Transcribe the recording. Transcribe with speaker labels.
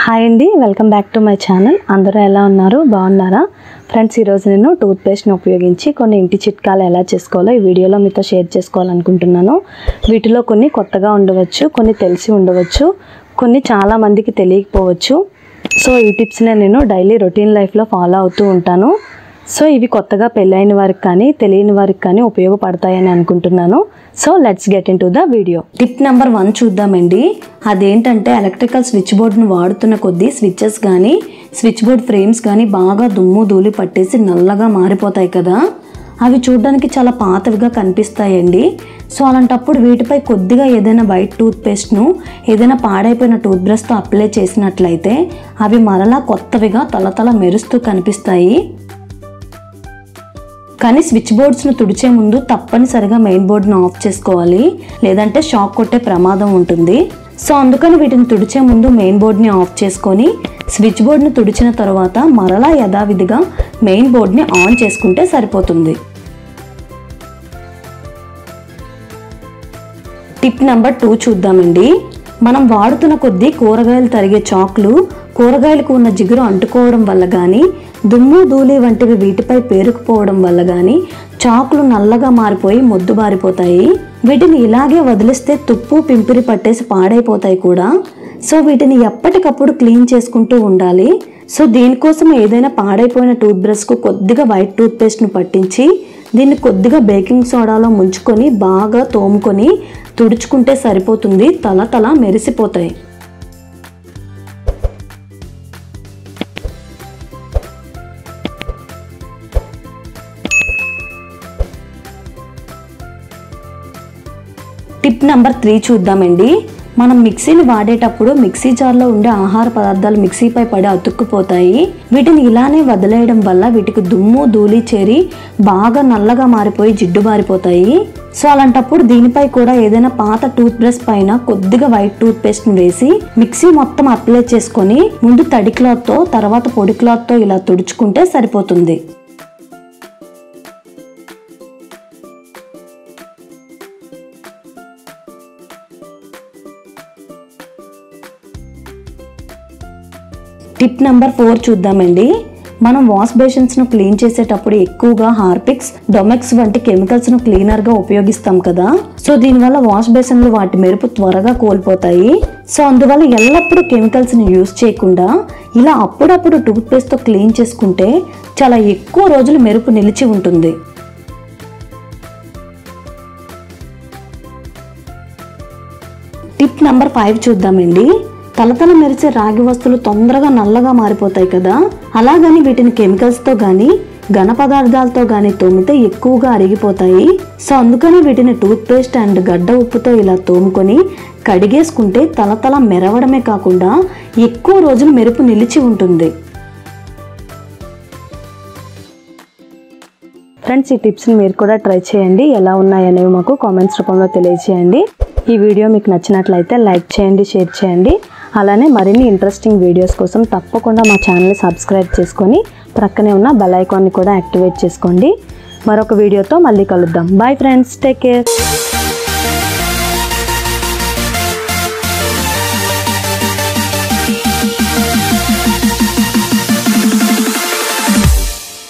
Speaker 1: Hi అండి, welcome back to my channel. అందరూ ఎలా ఉన్నారు? బాగున్నారా ఫ్రెండ్స్? ఈరోజు నేను టూత్ పేస్ట్ని ఉపయోగించి కొన్ని ఇంటి చిట్కాలు ఎలా చేసుకోవాలో ఈ వీడియోలో మీతో షేర్ చేసుకోవాలనుకుంటున్నాను. వీటిలో కొన్ని కొత్తగా ఉండవచ్చు, కొన్ని తెలిసి ఉండవచ్చు, కొన్ని చాలా మందికి తెలియకపోవచ్చు. సో ఈ టిప్స్ని నేను డైలీ రొటీన్ లైఫ్లో ఫాలో అవుతూ ఉంటాను. సో ఇవి కొత్తగా పెళ్ళైన వారికి కానీ తెలియని వారికి కానీ ఉపయోగపడతాయని అనుకుంటున్నాను. So let's get in to the video. Tip number 1 చూద్దామండి. అదేంటంటే ఎలక్ట్రికల్ స్విచ్ బోర్డ్ను వాడుతున్న కొద్దీ స్విచ్చెస్ కానీ స్విచ్ బోర్డ్ ఫ్రేమ్స్ కానీ బాగా దుమ్ము ధూళి పట్టేసి నల్లగా మారిపోతాయి కదా. అవి చూడడానికి చాలా పాతవిగా కనిపిస్తాయండి. సో అలాంటప్పుడు వీటిపై కొద్దిగా ఏదైనా వైట్ టూత్ పేస్ట్ను ఏదైనా పాడైపోయిన టూత్ బ్రష్తో అప్లై చేసినట్లయితే అవి మరలా కొత్తవిగా తలతల మెరుస్తూ కనిపిస్తాయి. కానీ స్విచ్ బోర్డ్స్ను తుడిచే ముందు తప్పనిసరిగా మెయిన్ బోర్డ్ను ఆఫ్ చేసుకోవాలి, లేదంటే షాక్ కొట్టే ప్రమాదం ఉంటుంది. సో అందుకని వీటిని తుడిచే ముందు మెయిన్ బోర్డ్ని ఆఫ్ చేసుకొని స్విచ్ బోర్డ్ని తుడిచిన తర్వాత మరలా యథావిధిగా మెయిన్ బోర్డ్ని ఆన్ చేసుకుంటే సరిపోతుంది. టిప్ నెంబర్ 2 చూద్దామండి. మనం వాడుతున్న కొద్దీ కూరగాయలు తరిగే చాకులు కూరగాయలకు ఉన్న జిగురు అంటుకోవడం వల్ల కానీ దుమ్ము ధూళి వంటివి వీటిపై పేరుకుపోవడం వల్ల కానీ చాకులు నల్లగా మారిపోయి మొద్దుబారిపోతాయి. వీటిని ఇలాగే వదిలిస్తే తుప్పు పింపిరి పట్టేసి పాడైపోతాయి కూడా. సో వీటిని ఎప్పటికప్పుడు క్లీన్ చేసుకుంటూ ఉండాలి. సో దీనికోసం ఏదైనా పాడైపోయిన టూత్ బ్రష్కు కొద్దిగా వైట్ టూత్ పేస్ట్ను పట్టించి దీన్ని కొద్దిగా బేకింగ్ సోడాలో ముంచుకొని బాగా తోముకొని తుడుచుకుంటే సరిపోతుంది. తల మెరిసిపోతాయి. టిప్ నెంబర్ 3 చూద్దామండి. మనం మిక్సీని వాడేటప్పుడు మిక్సీ జార్లో ఉండే ఆహార పదార్థాలు మిక్సీపై పడి అతుక్కుపోతాయి. వీటిని ఇలానే వదిలేయడం వల్ల వీటికి దుమ్ము ధూళి చేరి బాగా నల్లగా మారిపోయి జిడ్డు బారిపోతాయి. సో అలాంటప్పుడు దీనిపై కూడా ఏదైనా పాత టూత్ బ్రష్ పైన కొద్దిగా వైట్ టూత్ పేస్ట్ ను వేసి మిక్సీ మొత్తం అప్లై చేసుకొని ముందు తడి క్లాత్తో తర్వాత పొడి క్లాత్తో ఇలా తుడుచుకుంటే సరిపోతుంది. టిప్ నెంబర్ 4 చూద్దామండి. మనం వాష్ బేసిన్స్ను క్లీన్ చేసేటప్పుడు ఎక్కువగా హార్పిక్స్, డొమెక్స్ వంటి కెమికల్స్ను క్లీనర్గా ఉపయోగిస్తాం కదా. సో దీనివల్ల వాష్ బేసిన్లు వాటి మెరుపు త్వరగా కోల్పోతాయి. సో అందువల్ల ఎల్లప్పుడూ కెమికల్స్ని యూజ్ చేయకుండా ఇలా అప్పుడప్పుడు టూత్ పేస్ట్తో క్లీన్ చేసుకుంటే చాలా ఎక్కువ రోజులు మెరుపు నిలిచి ఉంటుంది. టిప్ నెంబర్ 5 చూద్దామండి. తలతల మెరిసే రాగి వస్తువులు తొందరగా నల్లగా మారిపోతాయి కదా. అలాగని వీటిని కెమికల్స్తో కానీ ఘన పదార్థాలతో కానీ తోమితే ఎక్కువగా అరిగిపోతాయి. సో అందుకని వీటిని టూత్ పేస్ట్ అండ్ గడ్డ ఉప్పుతో ఇలా తోముకొని కడిగేసుకుంటే తలతల మెరవడమే కాకుండా ఎక్కువ రోజులు మెరుపు నిలిచి ఉంటుంది. ఫ్రెండ్స్, ఈ టిప్స్ని మీరు కూడా ట్రై చేయండి. ఎలా ఉన్నాయనేవి మాకు కామెంట్స్ రూపంలో తెలియజేయండి. ఈ వీడియో మీకు నచ్చినట్లయితే లైక్ చేయండి, షేర్ చేయండి. అలానే మరిన్ని ఇంట్రెస్టింగ్ వీడియోస్ కోసం తప్పకుండా మా ఛానల్ని సబ్స్క్రైబ్ చేసుకొని ప్రక్కనే ఉన్న బెల్ ఐకాన్ని కూడా యాక్టివేట్ చేసుకోండి. మరొక వీడియోతో మళ్ళీ కలుద్దాం. Bye friends, take care.